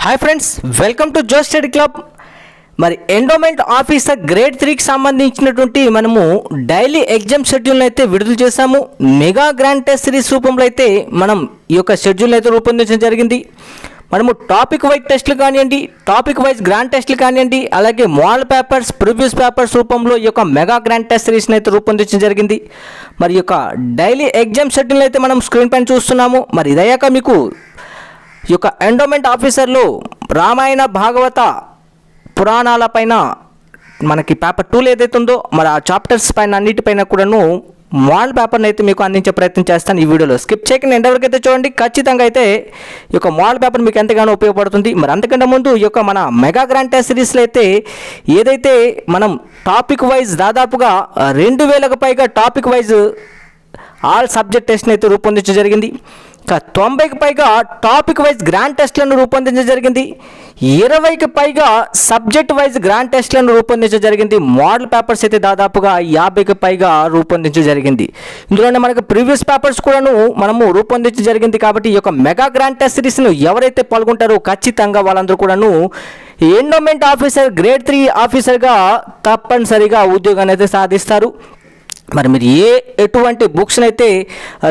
Hi friends, welcome to Jo's study club. మరి endowment officer grade 3కి సంబంధించినటువంటి మనము డైలీ ఎగ్జామ్ షెడ్యూల్ని అయితే విడుదల చేశాము. మెగా గ్రాండ్ టెస్ట్ సిరీస్ రూపంలో అయితే మనం ఈ యొక్క షెడ్యూల్ని అయితే రూపొందించడం జరిగింది. మనము టాపిక్ వైజ్ టెస్టులు కానివ్వండి, టాపిక్ వైజ్ గ్రాండ్ టెస్టులు కానివ్వండి, అలాగే మోడల్ పేపర్స్, ప్రివ్యూస్ పేపర్స్ రూపంలో ఈ యొక్క మెగా గ్రాండ్ టెస్ట్ సిరీస్ని అయితే రూపొందించడం జరిగింది. మరి ఈ యొక్క డైలీ ఎగ్జామ్ షెడ్యూల్ అయితే మనం స్క్రీన్ పైన చూస్తున్నాము. మరి ఇదయ్యాక మీకు ఈ యొక్క ఎండోమెంట్ ఆఫీసర్లో రామాయణ భాగవత పురాణాల పైన మనకి పేపర్ 2 ఏదైతే ఉందో మరి ఆ చాప్టర్స్ పైన అన్నిటిపైన కూడాను మోడల్ పేపర్ని అయితే మీకు అందించే ప్రయత్నం చేస్తాను. ఈ వీడియోలో స్కిప్ చేయకుండా ఎంతవరకు అయితే చూడండి. ఖచ్చితంగా అయితే ఈ యొక్క మోడల్ పేపర్ మీకు ఎంతగానో ఉపయోగపడుతుంది. మరి అంతకంటే ముందు ఈ యొక్క మన మెగా గ్రాండ్ టెస్ట్ సిరీస్లో అయితే ఏదైతే మనం టాపిక్ వైజ్ దాదాపుగా 2000కు పైగా టాపిక్ వైజ్ ఆల్ సబ్జెక్ట్ టెస్ట్ని అయితే రూపొందించడం జరిగింది. 90కి పైగా టాపిక్ వైజ్ గ్రాండ్ టెస్ట్లను రూపొందించడం జరిగింది. 20కి పైగా సబ్జెక్ట్ వైజ్ గ్రాండ్ టెస్ట్లను రూపొందించడం జరిగింది. మోడల్ పేపర్స్ అయితే దాదాపుగా 50కి పైగా రూపొందించడం జరిగింది. ఇందులోనే మనకు ప్రీవియస్ పేపర్స్ కూడాను మనము రూపొందించడం జరిగింది. కాబట్టి ఈ యొక్క మెగా గ్రాండ్ టెస్ట్ సిరీస్ను ఎవరైతే పాల్గొంటారో ఖచ్చితంగా వాళ్ళందరూ కూడాను ఎండోమెంట్ ఆఫీసర్ గ్రేడ్ 3 ఆఫీసర్గా తప్పనిసరిగా ఉద్యోగాన్ని అయితే సాధిస్తారు. మరి మీరు ఎటువంటి బుక్స్ని అయితే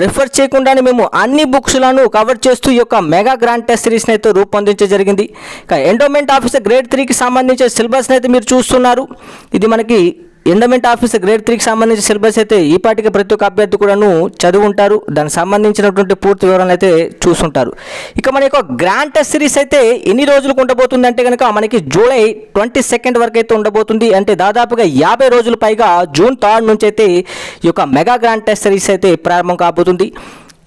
రిఫర్ చేయకుండానే మేము అన్ని బుక్స్లను కవర్ చేస్తూ ఈ యొక్క మెగా గ్రాండ్ టెస్ట్ సిరీస్ని అయితే రూపొందించడం జరిగింది. ఇక ఎండోమెంట్ ఆఫీసర్ గ్రేడ్ 3కి సంబంధించిన సిలబస్ని అయితే మీరు చూస్తున్నారు. ఇది మనకి ఎండోమెంట్ ఆఫీసర్ గ్రేడ్ 3కి సంబంధించిన సిలబస్ అయితే ఈ పాటికి ప్రతి ఒక్క అభ్యర్థి కూడాను చదివి ఉంటారు. దానికి సంబంధించినటువంటి పూర్తి వివరాలు అయితే చూస్తుంటారు. ఇక మన యొక్క గ్రాండ్ టెస్ట్ సిరీస్ అయితే ఎన్ని రోజులకు ఉండబోతుంది అంటే కనుక మనకి జూలై 22 వరకు అయితే ఉండబోతుంది. అంటే దాదాపుగా 50 రోజుల పైగా జూన్ 3 నుంచి అయితే ఈ యొక్క మెగా గ్రాండ్ టెస్ట్ సిరీస్ అయితే ప్రారంభం కాబోతుంది.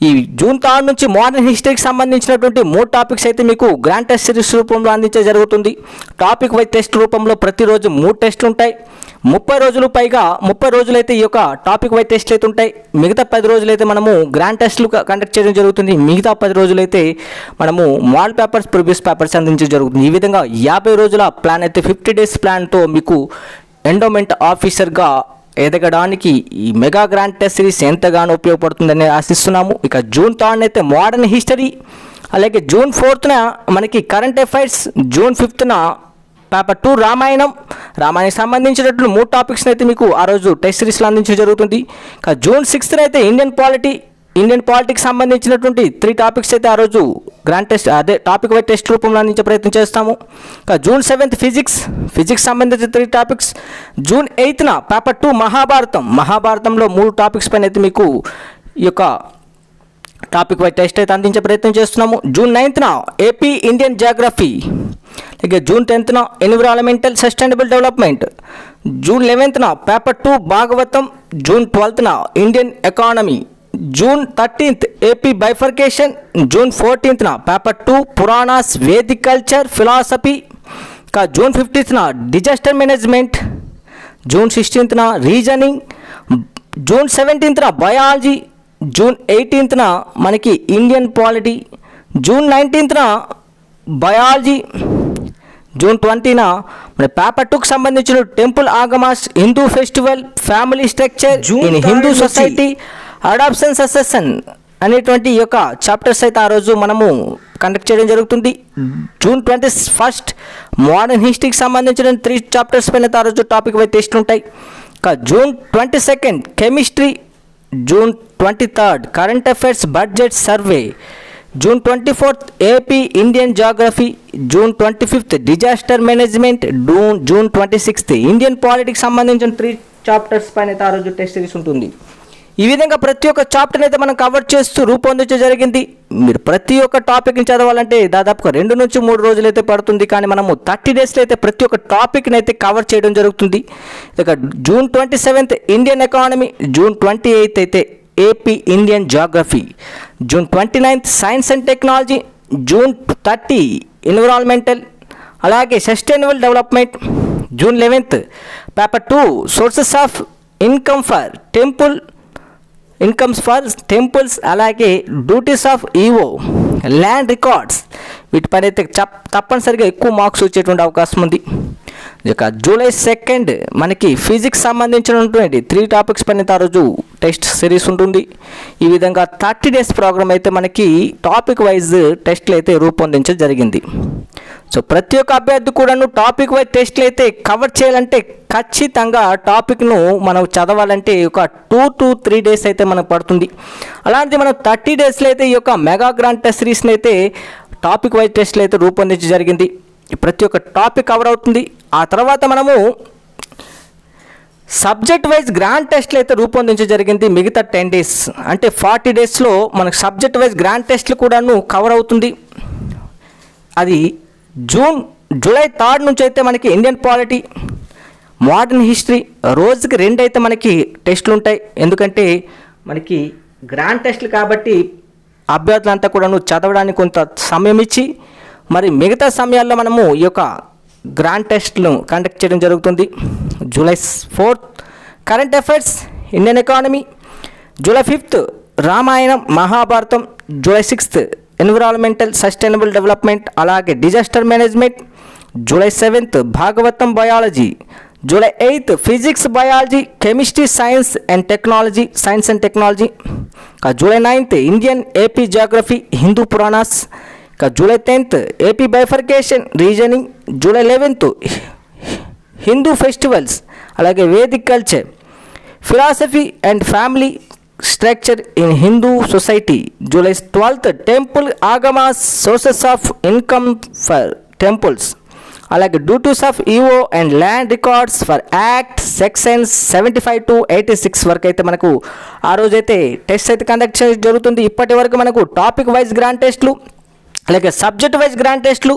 ఈ జూన్ 3 నుంచి మోడర్న్ హిస్టరీకి సంబంధించినటువంటి 3 టాపిక్స్ అయితే మీకు గ్రాండ్ టెస్ట్ సిరీస్ రూపంలో అందించే జరుగుతుంది. టాపిక్ వైజ్ టెస్ట్ రూపంలో ప్రతిరోజు 3 టెస్టులు ఉంటాయి. 30 రోజులు అయితే ఈ యొక్క టాపిక్ వైజ్ టెస్ట్లు అయితే ఉంటాయి. మిగతా 10 రోజులు అయితే మనము గ్రాండ్ టెస్టులు కండక్ట్ చేయడం జరుగుతుంది. మిగతా 10 రోజులు అయితే మనము మోడల్ పేపర్స్, ప్రివ్యూస్ పేపర్స్ అందించడం జరుగుతుంది. ఈ విధంగా 50 రోజుల ప్లాన్ అయితే 50 డేస్ ప్లాన్తో మీకు ఎండోమెంట్ ఆఫీసర్గా ఎదగడానికి ఈ మెగా గ్రాండ్ టెస్ట్ సిరీస్ ఎంతగానో ఉపయోగపడుతుందని ఆశిస్తున్నాము. ఇక జూన్ 3 అయితే మోడర్న్ హిస్టరీ, అలాగే జూన్ 4న మనకి కరెంట్ అఫైర్స్, జూన్ 5న పేపర్ 2 రామాయణానికి సంబంధించినటువంటి 3 టాపిక్స్ని అయితే మీకు ఆ రోజు టెస్ట్ సిరీస్లో అందించడం జరుగుతుంది. ఇక జూన్ 6న అయితే ఇండియన్ పాలిటిక్స్ సంబంధించినటువంటి 3 టాపిక్స్ అయితే ఆ రోజు grand test topic wise test రూపంలో అందించే ప్రయత్నం చేస్తాము. ఇక జూన్ 7th ఫిజిక్స్ సంబంధించిన 3 టాపిక్స్. జూన్ 8న పేపర్ 2 మహాభారతంలో 3 టాపిక్స్ పైన అయితే మీకు ఈ యొక్క టాపిక్ వైజ్ టెస్ట్ అయితే అందించే ప్రయత్నం చేస్తున్నాము. జూన్ 9న ఏపీ ఇండియన్ జాగ్రఫీ, ఇక జూన్ 10న ఎన్విరాన్మెంటల్ సస్టైనబుల్ డెవలప్మెంట్, జూన్ 11న పేపర్ 2 భాగవతం, జూన్ 12న Indian economy, June 13th AP bifurcation, June 14న paper 2 Puranas, Vedic culture, philosophy, ఇంకా జూన్ 15న డిజాస్టర్ మేనేజ్మెంట్, జూన్ 16న రీజనింగ్, జూన్ 17న బయాలజీ, జూన్ 18న మనకి ఇండియన్ పాలిటీ, జూన్ 19న బయాలజీ, జూన్ 20న మన పేపర్ 2కి సంబంధించిన temple Agamas, Hindu festival, family structure in Hindu society, adoption succession అనేటువంటి ఈ యొక్క చాప్టర్స్ అయితే ఆ రోజు మనము కండక్ట్ చేయడం జరుగుతుంది. జూన్ 21 మోడర్న్ హిస్టరీకి సంబంధించిన 3 చాప్టర్స్ పైన ఆ రోజు టాపిక్ వైజ్ టెస్ట్లు ఉంటాయి. ఇంకా June 22 chemistry, June 23 current affairs budget survey, June 24 AP Indian geography, June 25 disaster management, June 26 Indian politics సంబంధించిన 3 చాప్టర్స్ పైన ఆ రోజు టెస్ట్ సిరీస్ ఉంటుంది. ఈ విధంగా ప్రతి ఒక్క చాప్టర్ని అయితే మనం కవర్ చేస్తూ రూపొందించడం జరిగింది. మీరు ప్రతి ఒక్క టాపిక్ని చదవాలంటే దాదాపుగా 2 నుంచి 3 రోజులు అయితే పడుతుంది. కానీ మనము 30 డేస్లో అయితే ప్రతి ఒక్క టాపిక్ని అయితే కవర్ చేయడం జరుగుతుంది. ఇక జూన్ 27 ఇండియన్ ఎకానమీ, జూన్ 28 అయితే AP Indian geography, June 29 science and technology, June 30 environmental, అలాగే sustainable development, June 11 paper 2 sources of incomes for temples, అలాగే duties of EO, land records, వీటిపైన అయితే తప్పనిసరిగా ఎక్కువ మార్క్స్ వచ్చేటువంటి అవకాశం ఉంది. ఇక జూలై 2 మనకి ఫిజిక్స్ సంబంధించినటువంటి 3 టాపిక్స్ పైన ఆ రోజు టెస్ట్ సిరీస్ ఉంటుంది. ఈ విధంగా 30 డేస్ ప్రోగ్రామ్ అయితే మనకి టాపిక్ వైజ్ టెస్ట్లు అయితే రూపొందించడం జరిగింది. సో ప్రతి ఒక్క అభ్యర్థి కూడాను టాపిక్ వైజ్ టెస్ట్లు అయితే కవర్ చేయాలంటే ఖచ్చితంగా టాపిక్ను మనం చదవాలంటే ఒక 2 to 3 డేస్ అయితే మనకు పడుతుంది. అలాంటిది మనం 30 డేస్లో అయితే ఈ యొక్క మెగా గ్రాండ్ టెస్ట్ సిరీస్ని అయితే టాపిక్ వైజ్ టెస్ట్లు అయితే రూపొందించడం జరిగింది. ప్రతి ఒక్క టాపిక్ కవర్ అవుతుంది. ఆ తర్వాత మనము సబ్జెక్ట్ వైజ్ గ్రాండ్ టెస్ట్లు అయితే రూపొందించడం జరిగింది. మిగతా 10 డేస్ అంటే 40 డేస్లో మనకు సబ్జెక్ట్ వైజ్ గ్రాండ్ టెస్ట్లు కూడాను కవర్ అవుతుంది. అది జూలై 3 నుంచి అయితే మనకి ఇండియన్ పాలిటీ, మోడర్న్ హిస్టరీ రోజుకి 2 అయితే మనకి టెస్టులు ఉంటాయి. ఎందుకంటే మనకి గ్రాండ్ టెస్టులు కాబట్టి అభ్యర్థులంతా కూడాను చదవడానికి కొంత సమయం ఇచ్చి మరి మిగతా సమయాల్లో మనము ఈ యొక్క గ్రాండ్ టెస్ట్ను కండక్ట్ చేయడం జరుగుతుంది. July 4 current affairs, Indian economy, July 5 Ramayanam Mahabharatam, July 6 environmental sustainable development అలాగే disaster management, July 7 Bhagavatam biology, July 8 physics biology chemistry science and technology, July 9 Indian AP geography Hindu Puranas, July 10 AP bifurcation reasoning, July 11 Hindu festivals అలాగే Vedic culture, philosophy and family structure in Hindu society, July 12 temple Agamas sources of income for temples అలాగే duties of EO and land records for act sections 75 to 86 వరకు అయితే మనకు ఆ రోజైతే test అయితే conduct చేయడం జరుగుతుంది. ఇప్పటి వరకు మనకు టాపిక్ వైజ్ గ్రాండ్ టెస్ట్లు అలాగే సబ్జెక్ట్ వైజ్ గ్రాండ్ టెస్ట్లు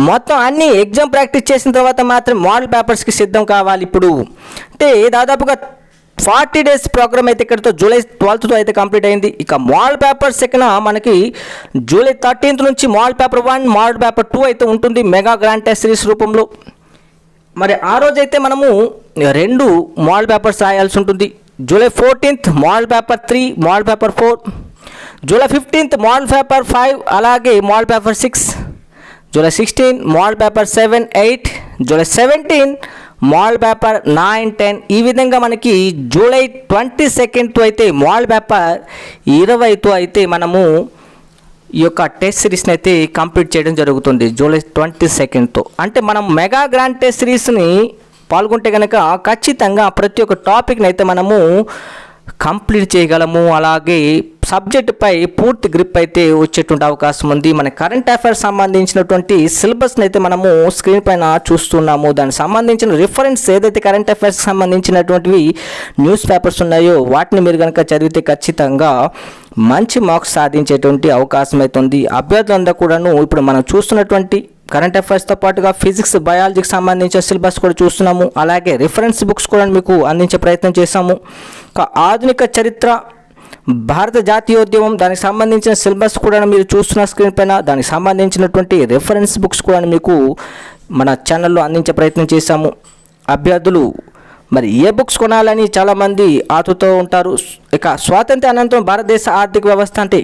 మొత్తం అన్ని ఎగ్జామ్ ప్రాక్టీస్ చేసిన తర్వాత మాత్రం మోడల్ పేపర్స్కి సిద్ధం కావాలి. ఇప్పుడు అంటే దాదాపుగా 40 డేస్ ప్రోగ్రామ్ అయితే ఇక్కడితో జూలై 12తో అయితే కంప్లీట్ అయింది. ఇక మోడల్ పేపర్స్ ఇక్కడ మనకి జూలై 13th నుంచి మోడల్ పేపర్ 1, మోడల్ పేపర్ 2 అయితే ఉంటుంది మెగా గ్రాండ్ టెస్ట్ సిరీస్ రూపంలో. మరి ఆ రోజైతే మనము 2 మోడల్ పేపర్స్ రాయాల్సి ఉంటుంది. July 14th model paper 3, model paper 4, July 15th model paper 5 అలాగే model paper 6, July 16 model paper 7, 8, July 17 model paper 9, 10 ఈ విధంగా మనకి జూలై 22తో అయితే మోడల్ పేపర్ 20తో అయితే మనము ఈ యొక్క టెస్ట్ సిరీస్ని అయితే కంప్లీట్ చేయడం జరుగుతుంది జూలై 22తో. అంటే మనం మెగా గ్రాండ్ టెస్ట్ సిరీస్ని పాల్గొంటే కనుక ఖచ్చితంగా ప్రతి ఒక్క టాపిక్ని అయితే మనము కంప్లీట్ చేయగలము. అలాగే సబ్జెక్టుపై పూర్తి గ్రిప్ అయితే వచ్చేటువంటి అవకాశం ఉంది. మన కరెంట్ అఫైర్స్ సంబంధించినటువంటి సిలబస్ని అయితే మనము స్క్రీన్ పైన చూస్తున్నాము. దానికి సంబంధించిన రిఫరెన్స్ ఏదైతే కరెంట్ అఫైర్స్కి సంబంధించినటువంటివి న్యూస్ పేపర్స్ ఉన్నాయో వాటిని మీరు కనుక చదివితే ఖచ్చితంగా మంచి మార్క్స్ సాధించేటువంటి అవకాశం అయితే ఉంది. అభ్యర్థులందరూ కూడాను ఇప్పుడు మనం చూస్తున్నటువంటి కరెంట్ అఫైర్స్తో పాటుగా ఫిజిక్స్ బయాలజీకి సంబంధించిన సిలబస్ కూడా చూస్తున్నాము. అలాగే రిఫరెన్స్ బుక్స్ కూడా మీకు అందించే ప్రయత్నం చేశాము. ఆధునిక చరిత్ర, భారత జాతీయోద్యమం దానికి సంబంధించిన సిలబస్ కూడా మీరు చూస్తున్న స్క్రీన్ పైన. దానికి సంబంధించినటువంటి రిఫరెన్స్ బుక్స్ కూడా మీకు మన ఛానల్లో అందించే ప్రయత్నం చేశాము. అభ్యర్థులు మరి ఏ బుక్స్ కొనాలని చాలామంది ఆతృతతో ఉంటారు. ఇక స్వాతంత్ర అనంతరం భారతదేశ ఆర్థిక వ్యవస్థ అంటే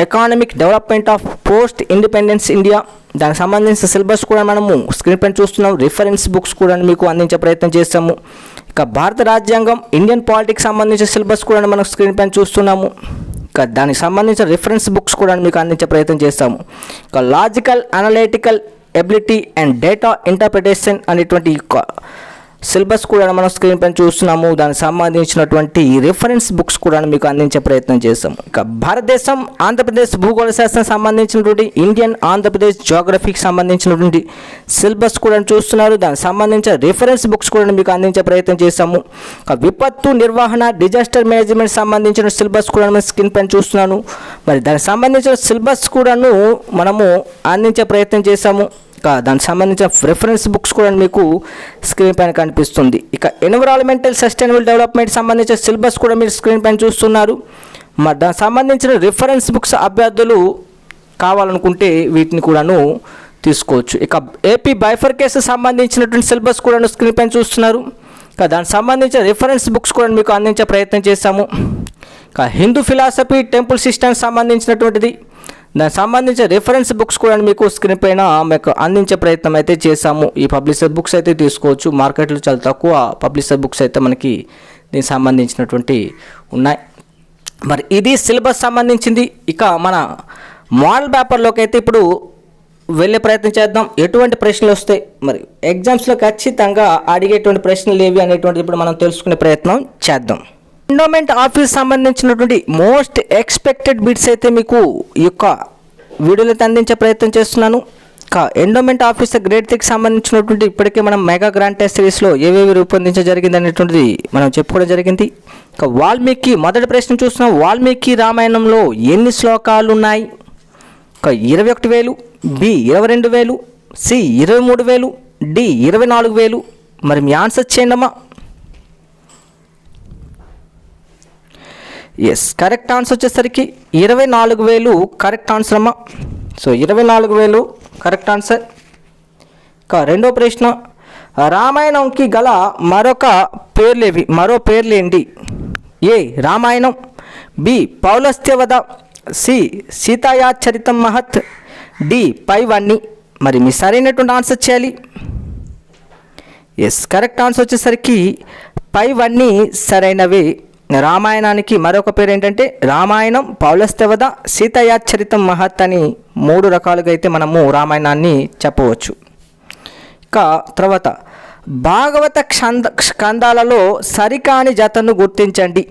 economic development of post independence India దానికి సంబంధించిన సిలబస్ కూడా మనము స్క్రీన్ పైన చూస్తున్నాం. రిఫరెన్స్ బుక్స్ కూడా మీకు అందించే ప్రయత్నం చేస్తాము. ఇక భారత రాజ్యాంగం, ఇండియన్ పాలిటిక్స్ సంబంధించిన సిలబస్ కూడా మనం స్క్రీన్ పైన చూస్తున్నాము. ఇక దానికి సంబంధించిన రిఫరెన్స్ బుక్స్ కూడా మీకు అందించే ప్రయత్నం చేస్తాము. ఇక logical analytical ability and data interpretation అనేటువంటి సిలబస్ కూడా మనం స్క్రీన్ పైన చూస్తున్నాము. దానికి సంబంధించినటువంటి రిఫరెన్స్ బుక్స్ కూడా మీకు అందించే ప్రయత్నం చేస్తాము. ఇక భారతదేశం, ఆంధ్రప్రదేశ్ భూగోళ శాస్త్రం సంబంధించినటువంటి ఇండియన్ ఆంధ్రప్రదేశ్ జియోగ్రఫీకి సంబంధించినటువంటి సిలబస్ కూడా చూస్తున్నారు. దానికి సంబంధించిన రిఫరెన్స్ బుక్స్ కూడా మీకు అందించే ప్రయత్నం చేస్తాము. ఇక విపత్తు నిర్వహణ, డిజాస్టర్ మేనేజ్మెంట్ సంబంధించిన సిలబస్ కూడా మనం స్క్రీన్ పైన చూస్తున్నాను. మరి దానికి సంబంధించిన సిలబస్ కూడాను మనము అందించే ప్రయత్నం చేశాము. ఇక దానికి సంబంధించిన రిఫరెన్స్ బుక్స్ కూడా మీకు స్క్రీన్ పైన కనిపిస్తుంది. ఇక ఎన్విరాన్మెంటల్ సస్టైనబుల్ డెవలప్మెంట్ సంబంధించిన సిలబస్ కూడా మీరు స్క్రీన్ పైన చూస్తున్నారు. మరి దానికి సంబంధించిన రిఫరెన్స్ బుక్స్ అభ్యర్థులు కావాలనుకుంటే వీటిని కూడాను తీసుకోవచ్చు. ఇక ఏపీ బైఫర్కేషన్ సంబంధించినటువంటి సిలబస్ కూడా స్క్రీన్ పైన చూస్తున్నారు. ఇక దానికి సంబంధించిన రిఫరెన్స్ బుక్స్ కూడా మీకు అందించే ప్రయత్నం చేశాము. ఇక హిందూ ఫిలాసఫీ, టెంపుల్ సిస్టమ్స్ సంబంధించినటువంటిది దానికి సంబంధించిన రిఫరెన్స్ బుక్స్ కూడా మీకు స్క్రీన్ పైన మీకు అందించే ప్రయత్నం అయితే చేశాము. ఈ పబ్లిషర్ బుక్స్ అయితే తీసుకోవచ్చు. మార్కెట్లో చాలా తక్కువ పబ్లిషర్ బుక్స్ అయితే మనకి దీనికి సంబంధించినటువంటి ఉన్నాయి. మరి ఇది సిలబస్ సంబంధించింది. ఇక మన మోడల్ పేపర్లోకి అయితే ఇప్పుడు వెళ్ళే ప్రయత్నం చేద్దాం. ఎటువంటి ప్రశ్నలు వస్తాయి, మరి ఎగ్జామ్స్లో ఖచ్చితంగా అడిగేటువంటి ప్రశ్నలు ఏవి అనేటువంటిది ఇప్పుడు మనం తెలుసుకునే ప్రయత్నం చేద్దాం. ఎండోమెంట్ ఆఫీస్ సంబంధించినటువంటి మోస్ట్ ఎక్స్పెక్టెడ్ బిట్స్ అయితే మీకు ఈ యొక్క వీడియోలో అందించే ప్రయత్నం చేస్తున్నాను. ఎండోమెంట్ ఆఫీసర్ గ్రేడ్ 3కి సంబంధించినటువంటి ఇప్పటికే మనం మెగా గ్రాండ్ టెస్ట్ సిరీస్లో ఏవేవి రూపొందించ జరిగింది అనేటువంటిది మనం చెప్పుకోవడం జరిగింది. వాల్మీకి మొదటి ప్రశ్న చూస్తున్నాం. వాల్మీకి రామాయణంలో ఎన్ని శ్లోకాలు ఉన్నాయి? 21,000, బి 22,000, సి 23,000, డి 24,000. మరి మీ ఆన్సర్ చేయండి అమ్మా. ఎస్, కరెక్ట్ ఆన్సర్ వచ్చేసరికి 24,000 కరెక్ట్ ఆన్సర్ అమ్మా. So 24,000 correct answer. రెండో ప్రశ్న, రామాయణంకి గల మరో పేర్లేంటి? ఏ రామాయణం, బి పౌలస్త్యవధ, సి సీతాయాచరితం మహత్, డి పైవన్నీ. మరి మీ సరైనటువంటి ఆన్సర్ చేయాలి. ఎస్, కరెక్ట్ ఆన్సర్ వచ్చేసరికి పైవన్నీ సరైనవి. రామాయణానికి మరొక పేరు ఏంటంటే రామాయణం, పౌలస్త్యవధ, సీతాయాచరితం మహత్ అని 3 రకాలుగా అయితే మనము రామాయణాన్ని చెప్పవచ్చు. తర్వాత భాగవత స్కందాలలో సరికాని జతను గుర్తించండి.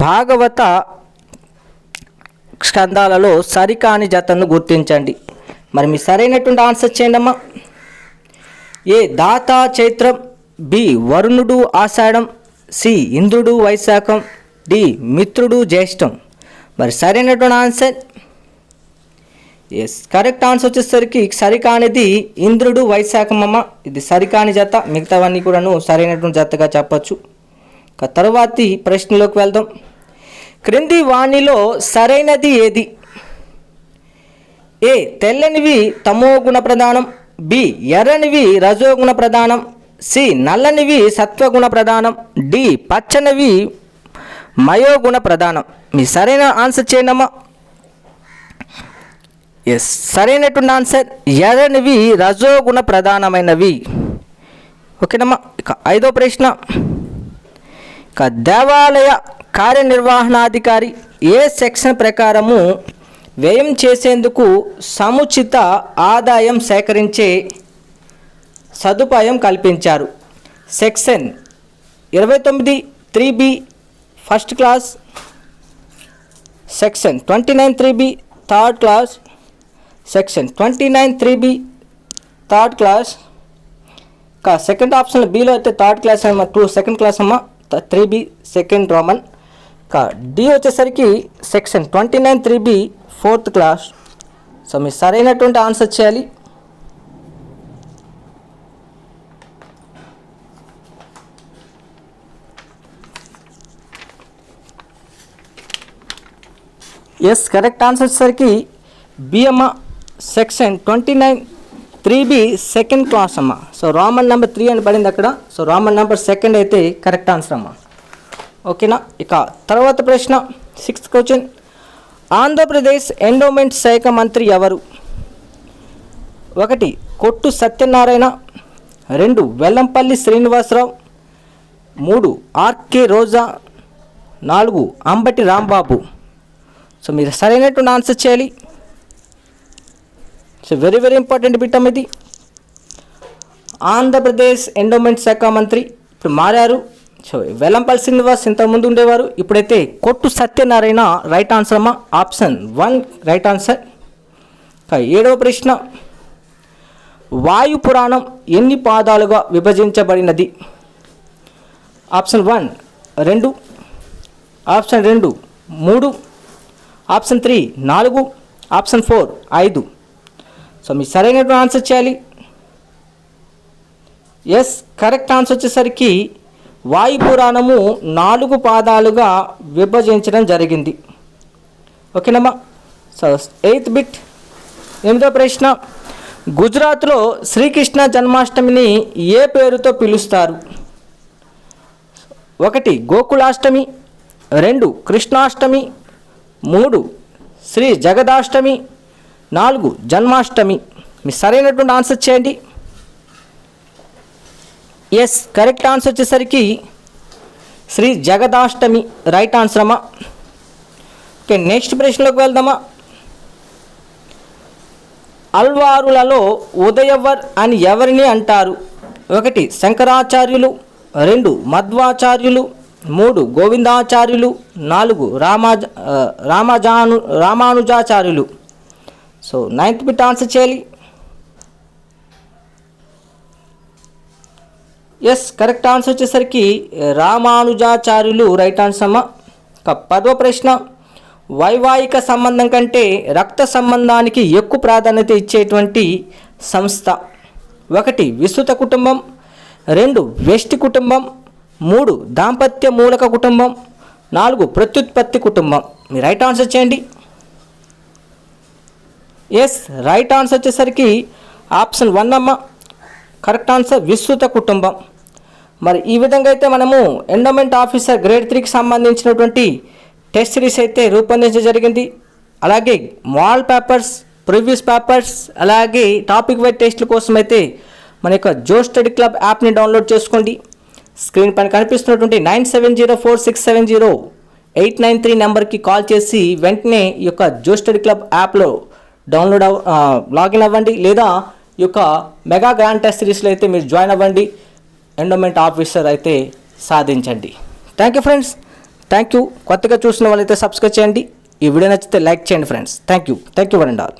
భాగవత స్కందాలలో సరికాని జతను గుర్తించండి. మరి మీ సరైనటువంటి ఆన్సర్ చేయండి అమ్మా. ఏ దాతా చైత్రం, బి వరుణుడు ఆషాఢం, సి ఇంద్రుడు వైశాఖం, డి మిత్రుడు జ్యేష్టం. మరి సరైనటువంటి ఆన్సర్ ఎస్, కరెక్ట్ ఆన్సర్ వచ్చేసరికి సరికానిది ఇంద్రుడు వైశాఖం అమ్మ. ఇది సరికాని జత, మిగతావన్నీ కూడాను సరైనటువంటి జతగా చెప్పచ్చు. తరువాతి ప్రశ్నలోకి వెళ్దాం. క్రింది వాణిలో సరైనది ఏది? ఏ తెల్లనివి తమోగుణ ప్రధానం, బి ఎర్రనివి రజోగుణ ప్రధానం, సి నల్లనివి సత్వగుణ ప్రధానం, డి పచ్చనివి మయోగుణ ప్రధానం. మీ సరైన ఆన్సర్ చేయండి అమ్మా. ఎస్, సరైనటువంటి ఆన్సర్ ఎర్రనివి రజోగుణ ప్రధానమైనవి. ఓకేనమ్మా. ఐదో ప్రశ్న, దేవాలయ కార్యనిర్వహణాధికారి ఏ సెక్షన్ ప్రకారము వ్యయం చేసేందుకు సముచిత ఆదాయం సేకరించే సదుపాయం కల్పించారు? Section 29(3)(b) first class, section 29(3)(b) third class, section 29(3)(b) third class. Second option below అయితే థర్డ్ క్లాస్ అమ్మ, 2 సెకండ్ క్లాస్ అమ్మ, 3B సెకండ్ రోమన్. డి వచ్చేసరికి section 29(3)(b) fourth class. So మీరు సరైనటువంటి ఆన్సర్ చేయాలి. ఎస్, కరెక్ట్ ఆన్సర్ వచ్చేసరికి B అమ్మ, section 29(3)(b) second class అమ్మ. సో రోమన్ నెంబర్ 3 అని పడింది అక్కడ. సో రోమన్ నెంబర్ 2 అయితే కరెక్ట్ ఆన్సర్ అమ్మ. ఓకేనా. తర్వాత ప్రశ్న 6th క్వశ్చన్. ఆంధ్రప్రదేశ్ ఎండోమెంట్ శాఖ మంత్రి ఎవరు? 1 కొట్టు సత్యనారాయణ, 2 వెల్లంపల్లి శ్రీనివాసరావు, 3 ఆర్కే రోజా, 4 అంబటి రాంబాబు. సో మీరు సరైనటువంటి ఆన్సర్ చేయాలి. సో వెరీ ఇంపార్టెంట్ బిట్ అమ్మ ఇది. ఆంధ్రప్రదేశ్ ఎండోమెంట్ శాఖ మంత్రి ఇప్పుడు మారారు. సో వెల్లంపల్లి శ్రీనివాస్ ఇంతకుముందు ఉండేవారు, ఇప్పుడైతే కొట్టు సత్యనారాయణ రైట్ ఆన్సర్ అమ్మా. Option 1 right answer. 7వ ప్రశ్న, వాయు పురాణం ఎన్ని పాదాలుగా విభజించబడినది? Option 1 2, option 2 3, option 3 4, option 4 5. So మీ సరైనటువంటి ఆన్సర్ చేయాలి. ఎస్, కరెక్ట్ ఆన్సర్ వచ్చేసరికి వాయు పురాణము 4 పాదాలుగా విభజించడం జరిగింది. ఓకేనమ్మా. So 8th bit. 8వ ప్రశ్న, గుజరాత్లో శ్రీకృష్ణ జన్మాష్టమిని ఏ పేరుతో పిలుస్తారు? 1 గోకులాష్టమి, 2 కృష్ణాష్టమి, 3 శ్రీ జగదాష్టమి, 4 జన్మాష్టమి. మీ సరైనటువంటి ఆన్సర్ చేయండి. ఎస్, కరెక్ట్ ఆన్సర్ వచ్చేసరికి శ్రీ జగదాష్టమి రైట్ ఆన్సర్ అమ్మా. ఓకే, నెక్స్ట్ ప్రశ్నలోకి వెళ్దామా. అల్వారులలో ఉదయవర్ అని ఎవరిని అంటారు? 1 శంకరాచార్యులు, 2 మధ్వాచార్యులు, 3 గోవిందాచార్యులు, 4 రామానుజాచార్యులు. సో 9th బిట్ ఆన్సర్ చేయాలి. ఎస్, కరెక్ట్ ఆన్సర్ వచ్చేసరికి రామానుజాచార్యులు రైట్ ఆన్సర్ అమ్మ. 10వ ప్రశ్న, వైవాహిక సంబంధం కంటే రక్త సంబంధానికి ఎక్కువ ప్రాధాన్యత ఇచ్చేటువంటి సంస్థ? 1 విస్తృత కుటుంబం, 2 వ్యష్టి కుటుంబం, 3 దాంపత్య మూలక కుటుంబం, 4 ప్రత్యుత్పత్తి కుటుంబం. మీరు రైట్ ఆన్సర్ చేయండి. ఎస్, రైట్ ఆన్సర్ వచ్చేసరికి ఆప్షన్ 1 అమ్మ. కరెక్ట్ ఆన్సర్ విస్తృత కుటుంబం. మరి ఈ విధంగా అయితే మనము ఎండోమెంట్ ఆఫీసర్ గ్రేడ్ 3కి సంబంధించినటువంటి టెస్ట్ సిరీస్ అయితే రూపొందించడం జరిగింది. అలాగే మోడల్ పేపర్స్, ప్రీవియస్ పేపర్స్, అలాగే టాపిక్ వైజ్ టెస్ట్ల కోసం అయితే మన యొక్క జోష్ స్టడీ క్లబ్ యాప్ని డౌన్లోడ్ చేసుకోండి. స్క్రీన్ పైన కనిపిస్తున్నటువంటి 9704670893 నెంబర్కి కాల్ చేసి వెంటనే ఈ యొక్క జోష్ స్టడీ క్లబ్ యాప్లో లాగిన్ అవ్వండి, లేదా ఈ యొక్క మెగా గ్రాండ్ టెస్ట్ సిరీస్లో అయితే మీరు జాయిన్ అవ్వండి. ఎండోమెంట్ ఆఫీసర్ అయితే సాధించండి. Thank you friends, thank you. కొత్తగా చూసిన వాళ్ళైతే సబ్స్క్రైబ్ చేయండి. ఈ వీడియో నచ్చితే లైక్ చేయండి friends. Thank you one and all.